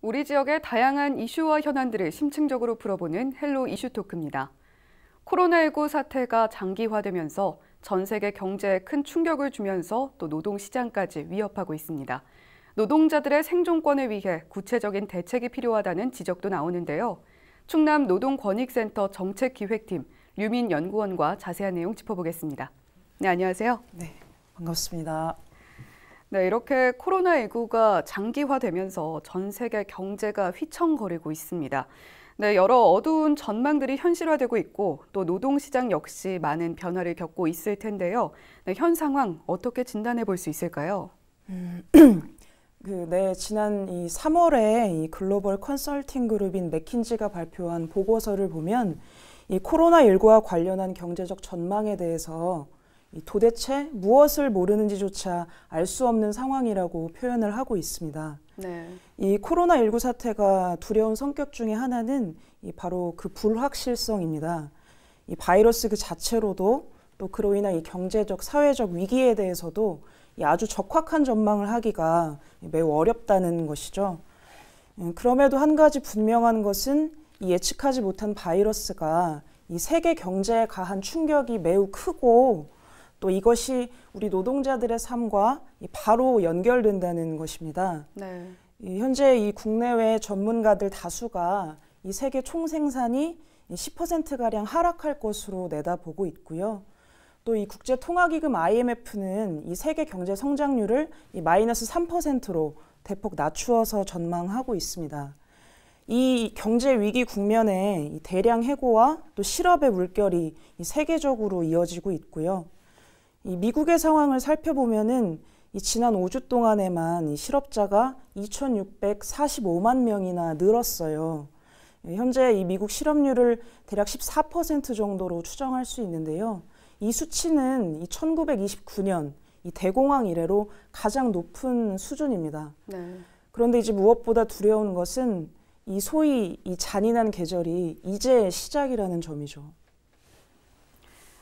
우리 지역의 다양한 이슈와 현안들을 심층적으로 풀어보는 헬로 이슈 토크입니다. 코로나19 사태가 장기화되면서 전 세계 경제에 큰 충격을 주면서 또 노동시장까지 위협하고 있습니다. 노동자들의 생존권을 위해 구체적인 대책이 필요하다는 지적도 나오는데요. 충남 노동권익센터 정책기획팀 류민 연구원과 자세한 내용 짚어보겠습니다. 네, 안녕하세요. 네, 반갑습니다. 네, 이렇게 코로나19가 장기화되면서 전 세계 경제가 휘청거리고 있습니다. 네, 여러 어두운 전망들이 현실화되고 있고 또 노동시장 역시 많은 변화를 겪고 있을 텐데요. 네, 현 상황 어떻게 진단해 볼 수 있을까요? 지난 이 3월에 이 글로벌 컨설팅 그룹인 맥킨지가 발표한 보고서를 보면 이 코로나19와 관련한 경제적 전망에 대해서 도대체 무엇을 모르는지조차 알 수 없는 상황이라고 표현을 하고 있습니다. 네. 이 코로나19 사태가 두려운 성격 중에 하나는 바로 그 불확실성입니다. 이 바이러스 그 자체로도 또 그로 인한 이 경제적, 사회적 위기에 대해서도 아주 적확한 전망을 하기가 매우 어렵다는 것이죠. 그럼에도 한 가지 분명한 것은 이 예측하지 못한 바이러스가 이 세계 경제에 가한 충격이 매우 크고 또 이것이 우리 노동자들의 삶과 바로 연결된다는 것입니다. 네. 현재 이 국내외 전문가들 다수가 이 세계 총생산이 10%가량 하락할 것으로 내다보고 있고요. 또 이 국제통화기금 IMF는 이 세계 경제 성장률을 마이너스 3%로 대폭 낮추어서 전망하고 있습니다. 이 경제 위기 국면에 이 대량 해고와 또 실업의 물결이 세계적으로 이어지고 있고요. 이 미국의 상황을 살펴보면은 이 지난 5주 동안에만 이 실업자가 2,645만 명이나 늘었어요. 현재 이 미국 실업률을 대략 14% 정도로 추정할 수 있는데요. 이 수치는 1929년 이 대공황 이래로 가장 높은 수준입니다. 네. 그런데 이제 무엇보다 두려운 것은 이 소위 이 잔인한 계절이 이제 시작이라는 점이죠.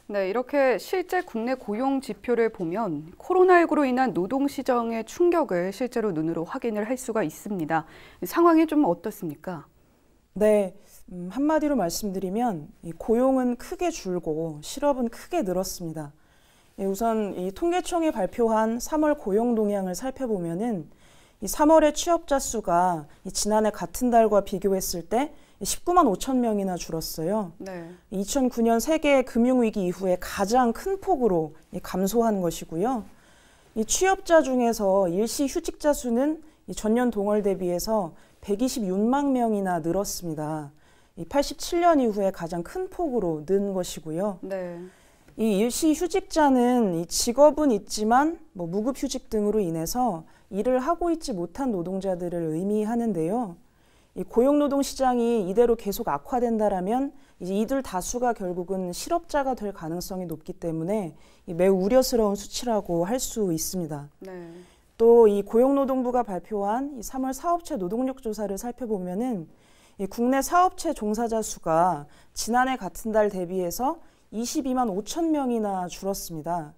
네, 이렇게 실제 국내 고용 지표를 보면 코로나19로 인한 노동시장의 충격을 실제로 눈으로 확인을 할 수가 있습니다. 상황이 좀 어떻습니까? 네, 한마디로 말씀드리면 이 고용은 크게 줄고 실업은 크게 늘었습니다. 우선 이 통계청이 발표한 3월 고용 동향을 살펴보면은 이 3월의 취업자 수가 이 지난해 같은 달과 비교했을 때 19만 5천 명이나 줄었어요. 네. 2009년 세계 금융위기 이후에 가장 큰 폭으로 감소한 것이고요. 이 취업자 중에서 일시 휴직자 수는 이 전년 동월 대비해서 126만 명이나 늘었습니다. 이 87년 이후에 가장 큰 폭으로 는 것이고요. 네. 이 일시 휴직자는 이 직업은 있지만 무급 휴직 등으로 인해서 일을 하고 있지 못한 노동자들을 의미하는데요. 이 고용노동 시장이 이대로 계속 악화된다라면 이제 이들 다수가 결국은 실업자가 될 가능성이 높기 때문에 매우 우려스러운 수치라고 할 수 있습니다. 네. 또 이 고용노동부가 발표한 이 3월 사업체 노동력 조사를 살펴보면은 이 국내 사업체 종사자 수가 지난해 같은 달 대비해서 22만 5천 명이나 줄었습니다.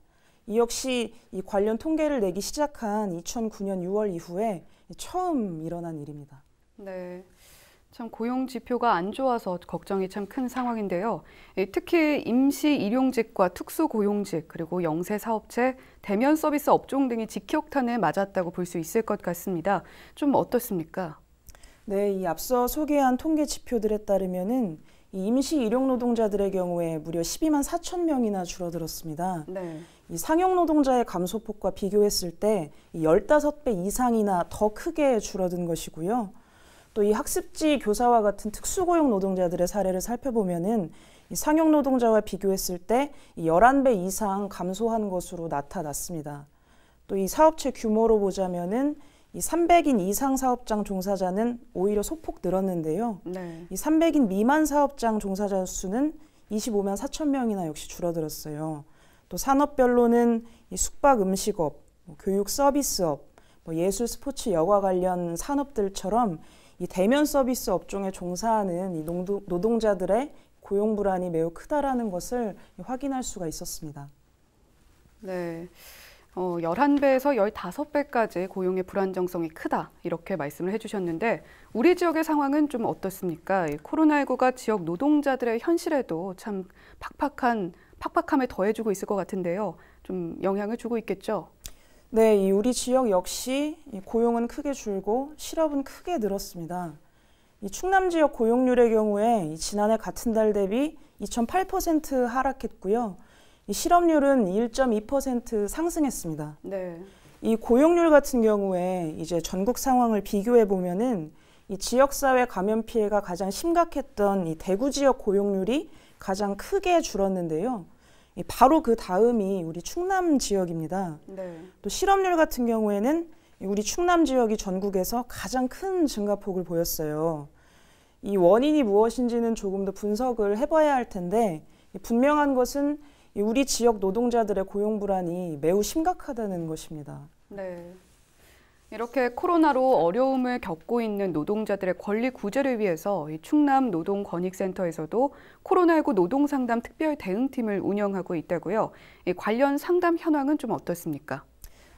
이 역시 이 관련 통계를 내기 시작한 2009년 6월 이후에 처음 일어난 일입니다. 네. 참 고용 지표가 안 좋아서 걱정이 참 큰 상황인데요. 특히 임시 일용직과 특수 고용직 그리고 영세 사업체, 대면 서비스 업종 등이 직격탄을 맞았다고 볼 수 있을 것 같습니다. 좀 어떻습니까? 네, 이 앞서 소개한 통계 지표들에 따르면은 이 임시 일용 노동자들의 경우에 무려 12만 4천 명이나 줄어들었습니다. 네. 이 상용 노동자의 감소폭과 비교했을 때 15배 이상이나 더 크게 줄어든 것이고요. 또 이 학습지 교사와 같은 특수고용 노동자들의 사례를 살펴보면은 이 상용 노동자와 비교했을 때 11배 이상 감소한 것으로 나타났습니다. 또 이 사업체 규모로 보자면은 이 300인 이상 사업장 종사자는 오히려 소폭 늘었는데요. 네. 이 300인 미만 사업장 종사자 수는 25만 4천 명이나 역시 줄어들었어요. 또 산업별로는 이 숙박 음식업, 교육 서비스업, 예술 스포츠 여가 관련 산업들처럼 이 대면 서비스 업종에 종사하는 이 노동자들의 고용 불안이 매우 크다라는 것을 확인할 수가 있었습니다. 네. 11배에서 15배까지 고용의 불안정성이 크다 이렇게 말씀을 해주셨는데 우리 지역의 상황은 좀 어떻습니까? 이 코로나19가 지역 노동자들의 현실에도 참 팍팍함에 더해주고 있을 것 같은데요. 좀 영향을 주고 있겠죠? 네, 이 우리 지역 역시 고용은 크게 줄고 실업은 크게 늘었습니다. 이 충남 지역 고용률의 경우에 지난해 같은 달 대비 2.8% 하락했고요. 이 실업률은 1.2% 상승했습니다. 네. 이 고용률 같은 경우에 이제 전국 상황을 비교해 보면은 이 지역사회 감염 피해가 가장 심각했던 이 대구 지역 고용률이 가장 크게 줄었는데요. 바로 그 다음이 우리 충남 지역입니다. 네. 또 실업률 같은 경우에는 우리 충남 지역이 전국에서 가장 큰 증가폭을 보였어요. 이 원인이 무엇인지는 조금 더 분석을 해봐야 할 텐데 분명한 것은 우리 지역 노동자들의 고용 불안이 매우 심각하다는 것입니다. 네. 이렇게 코로나로 어려움을 겪고 있는 노동자들의 권리 구제를 위해서 이 충남 노동권익센터에서도 코로나19 노동상담 특별 대응팀을 운영하고 있다고요. 이 관련 상담 현황은 좀 어떻습니까?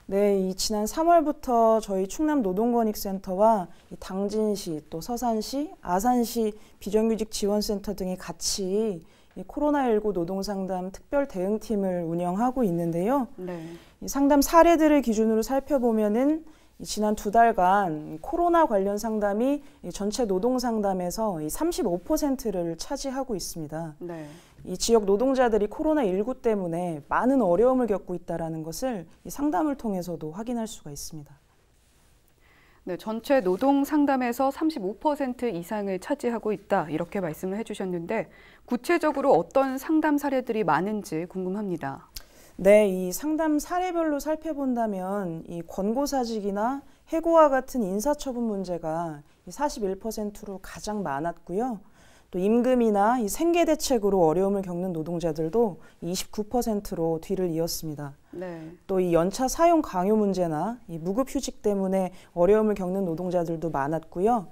네, 이 지난 3월부터 저희 충남 노동권익센터와 당진시, 또 서산시, 아산시 비정규직 지원센터 등이 같이 이 코로나19 노동상담 특별 대응팀을 운영하고 있는데요. 네. 이 상담 사례들을 기준으로 살펴보면은 지난 2달간 코로나 관련 상담이 전체 노동 상담에서 35%를 차지하고 있습니다. 네. 이 지역 노동자들이 코로나19 때문에 많은 어려움을 겪고 있다는 것을 이 상담을 통해서도 확인할 수가 있습니다. 네, 전체 노동 상담에서 35% 이상을 차지하고 있다 이렇게 말씀을 해주셨는데 구체적으로 어떤 상담 사례들이 많은지 궁금합니다. 네, 이 상담 사례별로 살펴본다면 이 권고사직이나 해고와 같은 인사처분 문제가 41%로 가장 많았고요. 또 임금이나 이 생계 대책으로 어려움을 겪는 노동자들도 29%로 뒤를 이었습니다. 네. 또 이 연차 사용 강요 문제나 이 무급휴직 때문에 어려움을 겪는 노동자들도 많았고요.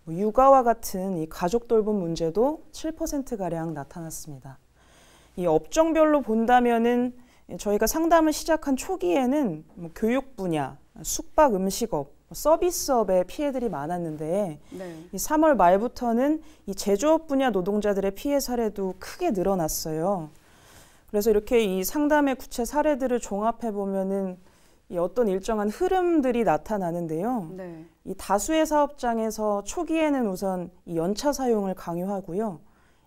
육아와 같은 이 가족 돌봄 문제도 7%가량 나타났습니다. 이 업종별로 본다면은 저희가 상담을 시작한 초기에는 교육 분야, 숙박 음식업, 서비스업의 피해들이 많았는데 네. 이 3월 말부터는 이 제조업 분야 노동자들의 피해 사례도 크게 늘어났어요. 그래서 이렇게 이 상담의 구체 사례들을 종합해 보면은 이 어떤 일정한 흐름들이 나타나는데요. 네. 이 다수의 사업장에서 초기에는 우선 이 연차 사용을 강요하고요.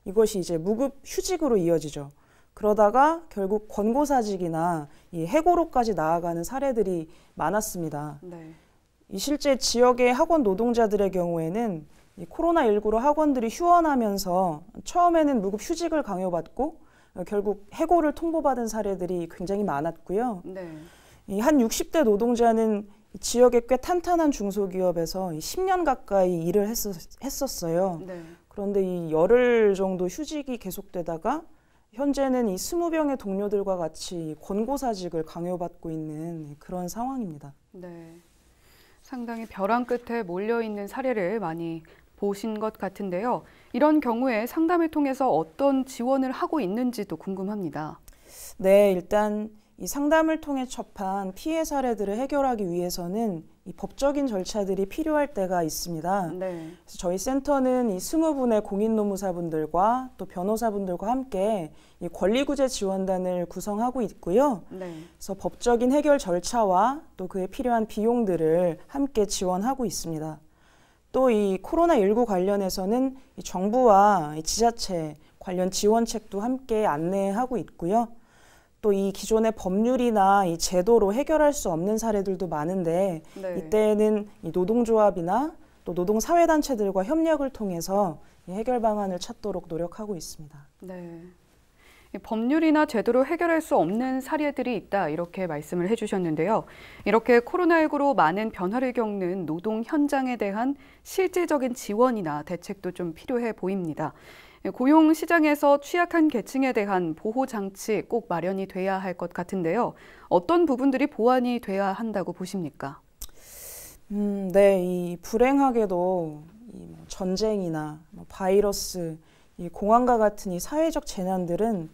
이것이 이제 무급 휴직으로 이어지죠. 그러다가 결국 권고사직이나 이 해고로까지 나아가는 사례들이 많았습니다. 네. 이 실제 지역의 학원 노동자들의 경우에는 이 코로나19로 학원들이 휴원하면서 처음에는 무급 휴직을 강요받고 결국 해고를 통보받은 사례들이 굉장히 많았고요. 네. 이 한 60대 노동자는 지역의 꽤 탄탄한 중소기업에서 10년 가까이 일을 했었어요. 네. 그런데 이 열흘 정도 휴직이 계속되다가 현재는 이 20명의 동료들과 같이 권고사직을 강요받고 있는 그런 상황입니다. 네. 상당히 벼랑 끝에 몰려있는 사례를 많이 보신 것 같은데요. 이런 경우에 상담을 통해서 어떤 지원을 하고 있는지도 궁금합니다. 네, 일단 이 상담을 통해 접한 피해 사례들을 해결하기 위해서는 이 법적인 절차들이 필요할 때가 있습니다. 네. 그래서 저희 센터는 이 20분의 공인노무사분들과 또 변호사분들과 함께 이 권리구제 지원단을 구성하고 있고요. 네. 그래서 법적인 해결 절차와 또 그에 필요한 비용들을 함께 지원하고 있습니다. 또 이 코로나19 관련해서는 이 정부와 이 지자체 관련 지원책도 함께 안내하고 있고요. 또 이 기존의 법률이나 이 제도로 해결할 수 없는 사례들도 많은데 네. 이때는 이 노동조합이나 또 노동사회단체들과 협력을 통해서 이 해결 방안을 찾도록 노력하고 있습니다. 네. 이 법률이나 제도로 해결할 수 없는 사례들이 있다 이렇게 말씀을 해주셨는데요. 이렇게 코로나19로 많은 변화를 겪는 노동 현장에 대한 실질적인 지원이나 대책도 좀 필요해 보입니다. 고용 시장에서 취약한 계층에 대한 보호 장치 꼭 마련이 돼야 할 것 같은데요. 어떤 부분들이 보완이 돼야 한다고 보십니까? 네, 이 불행하게도 이 전쟁이나 바이러스, 이 공황과 같은 이 사회적 재난들은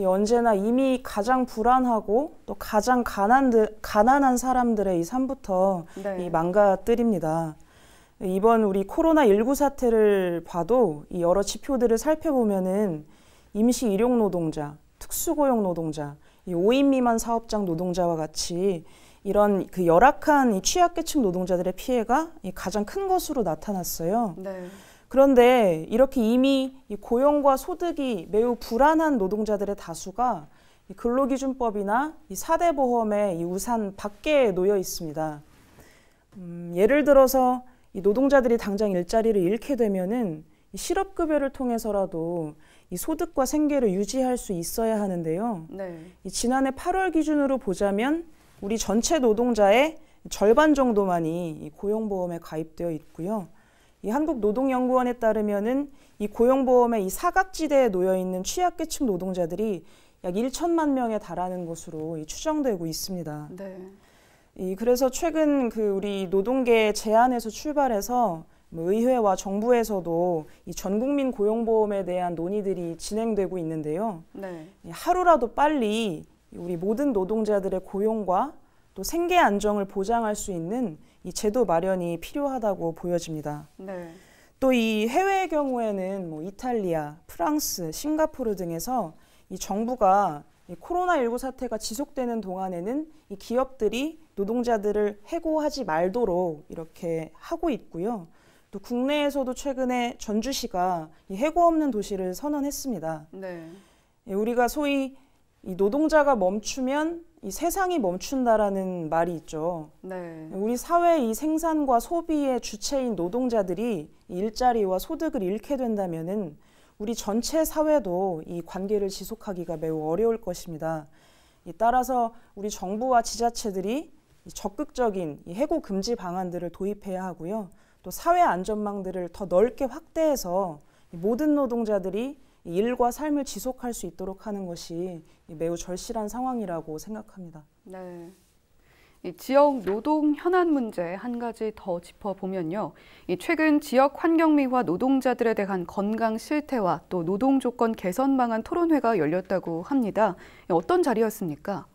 언제나 이미 가장 불안하고 또 가장 가난한 사람들의 이 삶부터 네. 이 망가뜨립니다. 이번 우리 코로나19 사태를 봐도 이 여러 지표들을 살펴보면은 임시 일용 노동자, 특수고용 노동자, 이 5인 미만 사업장 노동자와 같이 이런 그 열악한 이 취약계층 노동자들의 피해가 가장 큰 것으로 나타났어요. 네. 그런데 이렇게 이미 이 고용과 소득이 매우 불안한 노동자들의 다수가 이 근로기준법이나 이 4대 보험의 이 우산 밖에 놓여 있습니다. 예를 들어서 이 노동자들이 당장 일자리를 잃게 되면은 이 실업급여를 통해서라도 이 소득과 생계를 유지할 수 있어야 하는데요. 네. 이 지난해 8월 기준으로 보자면 우리 전체 노동자의 절반 정도만이 이 고용보험에 가입되어 있고요. 이 한국노동연구원에 따르면은 이 고용보험의 이 사각지대에 놓여 있는 취약계층 노동자들이 약 1천만 명에 달하는 것으로 추정되고 있습니다. 네. 그래서 최근 그 우리 노동계 제안에서 출발해서 의회와 정부에서도 이 전국민 고용보험에 대한 논의들이 진행되고 있는데요. 네. 하루라도 빨리 우리 모든 노동자들의 고용과 또 생계 안정을 보장할 수 있는 이 제도 마련이 필요하다고 보여집니다. 네. 또 이 해외의 경우에는 이탈리아, 프랑스, 싱가포르 등에서 이 정부가 이 코로나19 사태가 지속되는 동안에는 이 기업들이 노동자들을 해고하지 말도록 이렇게 하고 있고요. 또 국내에서도 최근에 전주시가 이 해고 없는 도시를 선언했습니다. 네. 우리가 소위 이 노동자가 멈추면 이 세상이 멈춘다라는 말이 있죠. 네. 우리 사회의 이 생산과 소비의 주체인 노동자들이 일자리와 소득을 잃게 된다면은 우리 전체 사회도 이 관계를 지속하기가 매우 어려울 것입니다. 따라서 우리 정부와 지자체들이 적극적인 이 해고 금지 방안들을 도입해야 하고요. 또 사회 안전망들을 더 넓게 확대해서 모든 노동자들이 일과 삶을 지속할 수 있도록 하는 것이 매우 절실한 상황이라고 생각합니다. 네. 이 지역 노동 현안 문제 한 가지 더 짚어보면요. 이 최근 지역 환경미화 노동자들에 대한 건강 실태와 또 노동 조건 개선 방안 토론회가 열렸다고 합니다. 어떤 자리였습니까?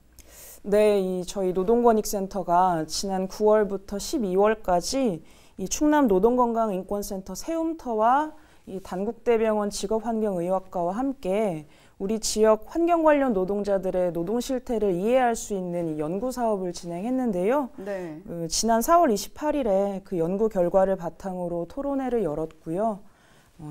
네, 저희 노동권익센터가 지난 9월부터 12월까지 이 충남 노동건강인권센터 세움터와 이 단국대병원 직업환경의학과와 함께 우리 지역 환경 관련 노동자들의 노동 실태를 이해할 수 있는 이 연구 사업을 진행했는데요. 네. 지난 4월 28일에 그 연구 결과를 바탕으로 토론회를 열었고요.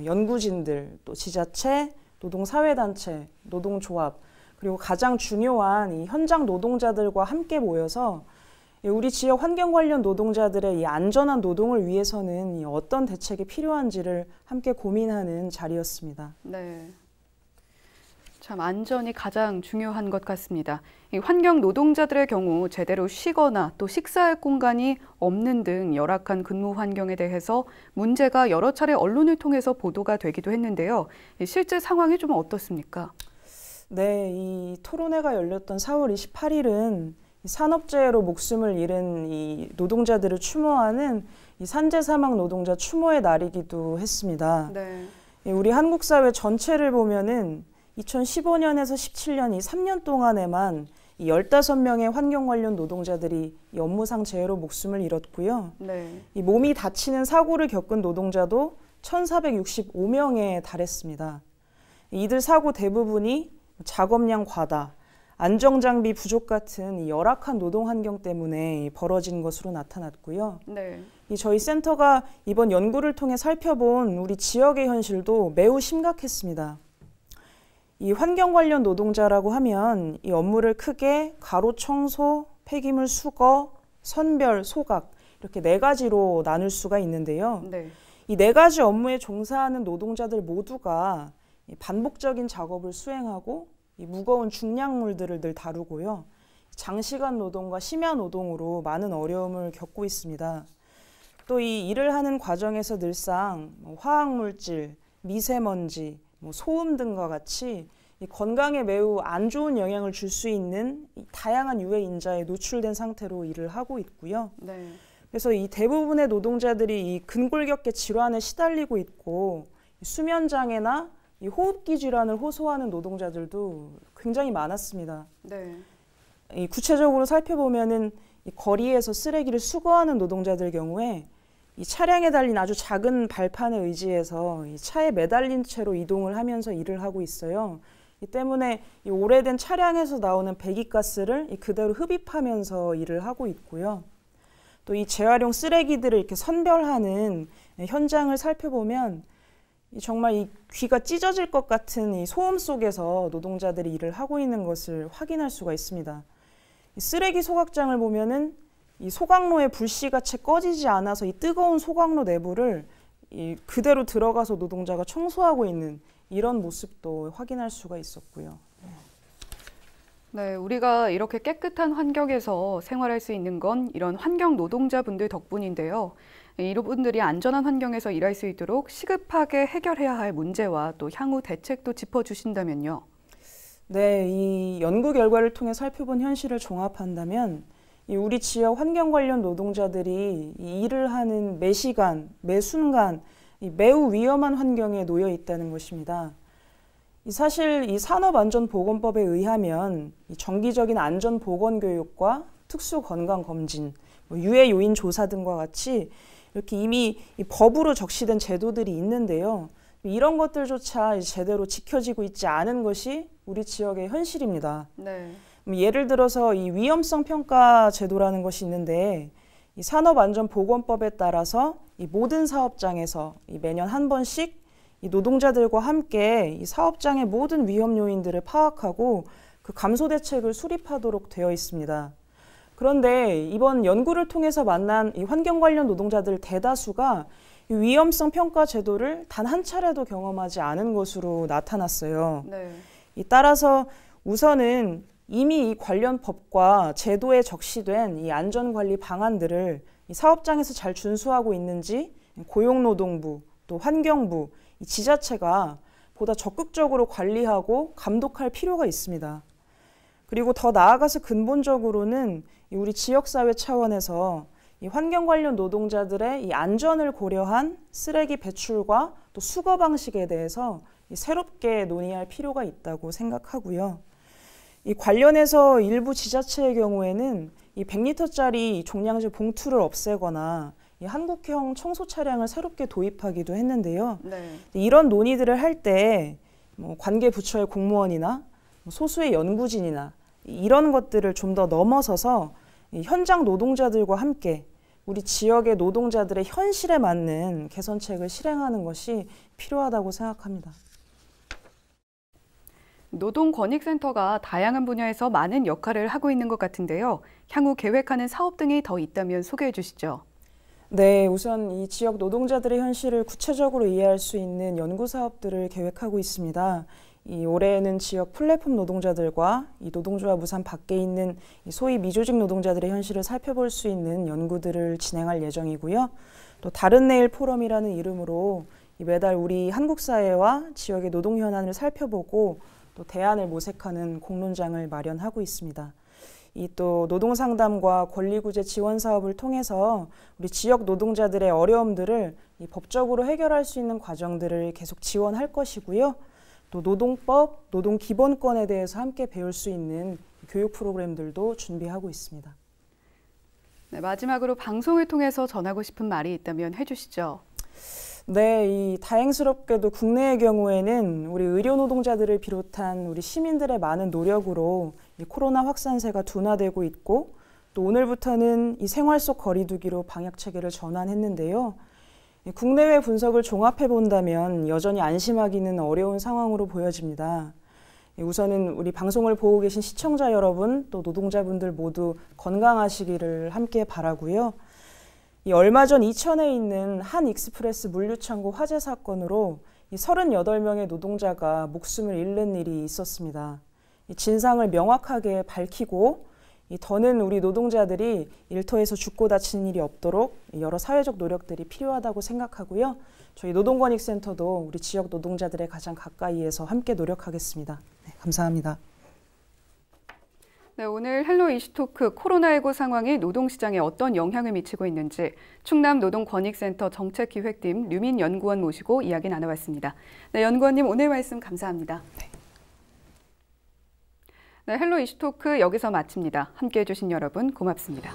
연구진들, 또 지자체, 노동사회단체, 노동조합, 그리고 가장 중요한 이 현장 노동자들과 함께 모여서 우리 지역 환경 관련 노동자들의 이 안전한 노동을 위해서는 어떤 대책이 필요한지를 함께 고민하는 자리였습니다. 네. 참 안전이 가장 중요한 것 같습니다. 이 환경 노동자들의 경우 제대로 쉬거나 또 식사할 공간이 없는 등 열악한 근무 환경에 대해서 문제가 여러 차례 언론을 통해서 보도가 되기도 했는데요. 실제 상황이 좀 어떻습니까? 네, 이 토론회가 열렸던 4월 28일은 산업재해로 목숨을 잃은 이 노동자들을 추모하는 이 산재 사망 노동자 추모의 날이기도 했습니다. 네. 우리 한국 사회 전체를 보면은 2015년에서 17년 이 3년 동안에만 이 15명의 환경 관련 노동자들이 이 업무상 재해로 목숨을 잃었고요. 네. 이 몸이 다치는 사고를 겪은 노동자도 1,465명에 달했습니다. 이들 사고 대부분이 작업량 과다, 안정장비 부족 같은 이 열악한 노동 환경 때문에 벌어진 것으로 나타났고요. 네. 저희 센터가 이번 연구를 통해 살펴본 우리 지역의 현실도 매우 심각했습니다. 이 환경 관련 노동자라고 하면 이 업무를 크게 가로 청소, 폐기물 수거, 선별, 소각 이렇게 4가지로 나눌 수가 있는데요. 네. 이 4가지 업무에 종사하는 노동자들 모두가 반복적인 작업을 수행하고 이 무거운 중량물들을 늘 다루고요. 장시간 노동과 심야 노동으로 많은 어려움을 겪고 있습니다. 또 이 일을 하는 과정에서 늘상 화학물질, 미세먼지, 소음 등과 같이 이 건강에 매우 안 좋은 영향을 줄 수 있는 다양한 유해 인자에 노출된 상태로 일을 하고 있고요. 네. 그래서 이 대부분의 노동자들이 이 근골격계 질환에 시달리고 있고 수면 장애나 이 호흡기 질환을 호소하는 노동자들도 굉장히 많았습니다. 네. 이 구체적으로 살펴보면은 이 거리에서 쓰레기를 수거하는 노동자들 경우에 이 차량에 달린 아주 작은 발판에 의지해서 이 차에 매달린 채로 이동을 하면서 일을 하고 있어요. 이 때문에 이 오래된 차량에서 나오는 배기가스를 그대로 흡입하면서 일을 하고 있고요. 또 이 재활용 쓰레기들을 이렇게 선별하는 현장을 살펴보면 정말 이 귀가 찢어질 것 같은 이 소음 속에서 노동자들이 일을 하고 있는 것을 확인할 수가 있습니다. 이 쓰레기 소각장을 보면은 이 소각로의 불씨가 채 꺼지지 않아서 이 뜨거운 소각로 내부를 그대로 들어가서 노동자가 청소하고 있는 이런 모습도 확인할 수가 있었고요. 네, 우리가 이렇게 깨끗한 환경에서 생활할 수 있는 건 이런 환경 노동자분들 덕분인데요. 이런 분들이 안전한 환경에서 일할 수 있도록 시급하게 해결해야 할 문제와 또 향후 대책도 짚어주신다면요. 네, 이 연구 결과를 통해 살펴본 현실을 종합한다면 우리 지역 환경 관련 노동자들이 이 일을 하는 매 시간, 매 순간 매우 위험한 환경에 놓여 있다는 것입니다. 사실 이 산업안전보건법에 의하면 이 정기적인 안전보건교육과 특수건강검진, 유해 요인 조사 등과 같이 이렇게 이미 이 법으로 적시된 제도들이 있는데요. 이런 것들조차 제대로 지켜지고 있지 않은 것이 우리 지역의 현실입니다. 네. 예를 들어서 이 위험성 평가 제도라는 것이 있는데 이 산업안전보건법에 따라서 이 모든 사업장에서 매년 한 번씩 이 노동자들과 함께 이 사업장의 모든 위험 요인들을 파악하고 그 감소 대책을 수립하도록 되어 있습니다. 그런데 이번 연구를 통해서 만난 이 환경 관련 노동자들 대다수가 이 위험성 평가 제도를 단 한 차례도 경험하지 않은 것으로 나타났어요. 네. 따라서 우선은 이미 이 관련 법과 제도에 적시된 이 안전관리 방안들을 이 사업장에서 잘 준수하고 있는지 고용노동부, 또 환경부, 이 지자체가 보다 적극적으로 관리하고 감독할 필요가 있습니다. 그리고 더 나아가서 근본적으로는 우리 지역사회 차원에서 이 환경 관련 노동자들의 이 안전을 고려한 쓰레기 배출과 또 수거 방식에 대해서 새롭게 논의할 필요가 있다고 생각하고요. 이 관련해서 일부 지자체의 경우에는 이 100리터짜리 종량제 봉투를 없애거나 이 한국형 청소 차량을 새롭게 도입하기도 했는데요. 네. 이런 논의들을 할 때 관계 부처의 공무원이나 소수의 연구진이나 이런 것들을 좀 더 넘어서서 이 현장 노동자들과 함께 우리 지역의 노동자들의 현실에 맞는 개선책을 실행하는 것이 필요하다고 생각합니다. 노동권익센터가 다양한 분야에서 많은 역할을 하고 있는 것 같은데요. 향후 계획하는 사업 등이 더 있다면 소개해 주시죠. 네, 우선 이 지역 노동자들의 현실을 구체적으로 이해할 수 있는 연구 사업들을 계획하고 있습니다. 올해에는 지역 플랫폼 노동자들과 이 노동조합 우산 밖에 있는 소위 미조직 노동자들의 현실을 살펴볼 수 있는 연구들을 진행할 예정이고요. 또 다른 내일 포럼이라는 이름으로 매달 우리 한국 사회와 지역의 노동 현안을 살펴보고 또 대안을 모색하는 공론장을 마련하고 있습니다. 또 노동상담과 권리구제 지원 사업을 통해서 우리 지역 노동자들의 어려움들을 법적으로 해결할 수 있는 과정들을 계속 지원할 것이고요. 또 노동법, 노동기본권에 대해서 함께 배울 수 있는 교육 프로그램들도 준비하고 있습니다. 네, 마지막으로 방송을 통해서 전하고 싶은 말이 있다면 해주시죠. 네, 다행스럽게도 국내의 경우에는 우리 의료 노동자들을 비롯한 우리 시민들의 많은 노력으로 이 코로나 확산세가 둔화되고 있고 또 오늘부터는 이 생활 속 거리두기로 방역 체계를 전환했는데요. 국내외 분석을 종합해 본다면 여전히 안심하기는 어려운 상황으로 보여집니다. 우선은 우리 방송을 보고 계신 시청자 여러분 또 노동자분들 모두 건강하시기를 함께 바라고요. 얼마 전 이천에 있는 한 익스프레스 물류창고 화재 사건으로 38명의 노동자가 목숨을 잃는 일이 있었습니다. 진상을 명확하게 밝히고 더는 우리 노동자들이 일터에서 죽고 다치는 일이 없도록 여러 사회적 노력들이 필요하다고 생각하고요. 저희 노동권익센터도 우리 지역 노동자들의 가장 가까이에서 함께 노력하겠습니다. 네, 감사합니다. 네, 오늘 헬로 이슈토크 코로나19 상황이 노동시장에 어떤 영향을 미치고 있는지 충남노동권익센터 정책기획팀 류민 연구원 모시고 이야기 나눠봤습니다. 네, 연구원님 오늘 말씀 감사합니다. 네, 헬로 이슈토크 여기서 마칩니다. 함께해 주신 여러분 고맙습니다.